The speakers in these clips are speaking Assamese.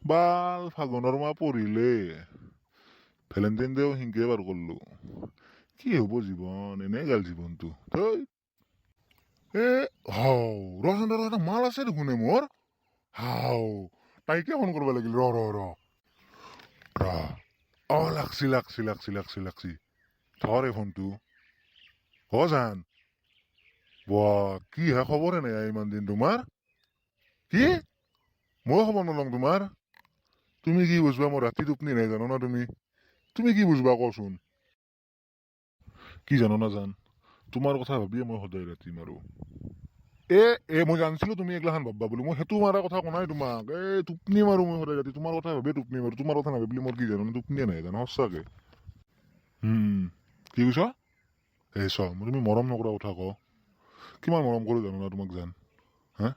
বাল ফাগুনৰ মাহ পৰিলে ভেলেণ্টাইন ডেও সিনকে পাৰ কৰিলো কি হ'ব জীৱন এনেই গেল জীৱনটো থৈ এ হাও ৰচোন মাল আছে দেখোন মোৰ হাও তাইকে ফোন কৰিব লাগিল ৰ লাগছি ধৰ এই ফোনটো জান কি হে খবৰে নাই ইমান দিন তোমাৰ কি মই খবৰ নলওঁ তোমাৰ তুমি কি বুজবা মোৰ ৰাতি টোপনি নাই জানো না তুমি কি বুজবা কচোন কি জানো না জান তোমাৰ কথা ভাবিয়ে মই সদায় ৰাতি মাৰো মই জানছিলো তুমি এগলাখান ভাববা বুলি মই সেইটো মাৰা কথা কোৱা নাই তোমাক টোপনি মাৰো মই সদায় ৰাতি তোমাৰ কথা ভাবিয়ে টোপনি মাৰো তোমাৰ কথা নাভাবিলে মোৰ কি জানো টোপনিয়ে নাই জানো সঁচাকে কি কৈছ মই তুমি মৰম নকৰা কথা ক কিমান মৰম কৰো জানো না তোমাক জান হা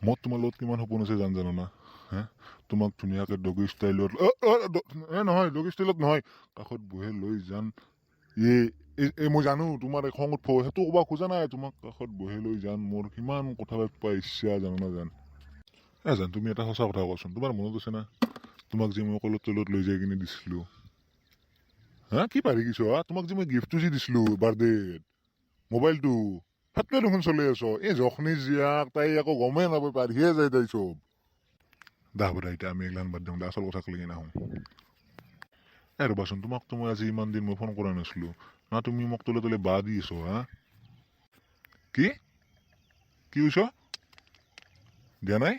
মই তোমাৰ লগত কিমান সপোন আছে জানো না হা তোমাক ধুনীয়াকে ডগি ষ্টাইলত নহয় ডগি ষ্টাইলত নহয় কাষত বহে লৈ যান মই জানো তোমাৰ খং উঠব সেইটো ক'ব খোজা নাই তোমাক কাষত বহে লৈ যান মোৰ কিমান কথা পাতিব ইচ্ছা জানো না জান তুমি এটা সঁচা কথা কোৱাচোন তোমাৰ মনত আছে না তোমাক যে মই কলত তলত লৈ যাই কিনে দিছিলো হা কি পাৰি কিছু তোমাক যে মই গিফ্টটো যে দিছিলো বাৰ্থডেত মোবাইলটো হাতকে দেখোন চলি আছ জখনি জীয়াক তাই আকৌ গমেই নাপায় পাৰিহে যায় তাই চব দাহ এতিয়া আমি এগলান বাদ দিওঁ আচল কথা লৈকে নাহোঁ ৰ'বাচোন তোমাকতো মই আজি ইমান দিন মই ফোন কৰা নাছিলো না তুমি মোক তলে তলে বা দি আছো হা কি কৈছ দিয়া নাই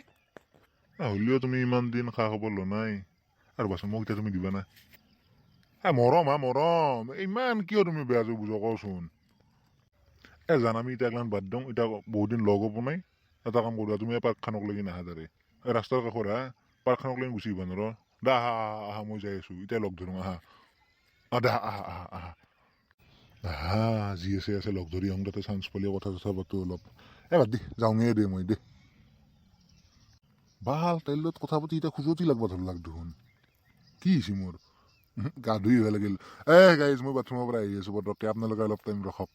হ'লেও তুমি ইমান দিন খা খবৰ লোৱা নাই ৰ'বাচোন মোক এতিয়া তুমি দিবা না মৰম ইমান কিয় তুমি বেয়া যে বুজ কচোন জান আমি এতিয়া এগলান বাদ দিওঁ এতিয়া বহুত দিন লগ হ'ব নাই এটা কাম কৰোঁ তুমি পাৰ্কখনক লাগি নাহা তাৰে ৰাস্তাৰ কাষৰ পাৰ্কখনক লাগি গুচি আহিবা নৰ দা আহা মই যাই আছো এতিয়া লগ ধৰোঁ আহা দা আহা যি আছে লগ ধৰি আহোঁ তাতে চান্স পালে কথা চথা পাতো অলপ বাদ দি যাওঁগে দে মই ভাল তাইৰ লগত কথা পাতি এতিয়া খুজতি লাগবা ধৰলাক দেখোন কি হৈছে মোৰ গা ধুই ভাল লাগিল গাইজ মই বাথৰুমৰ পৰা আহি আছো পটককে আপোনালোকে অলপ টাইম ৰখক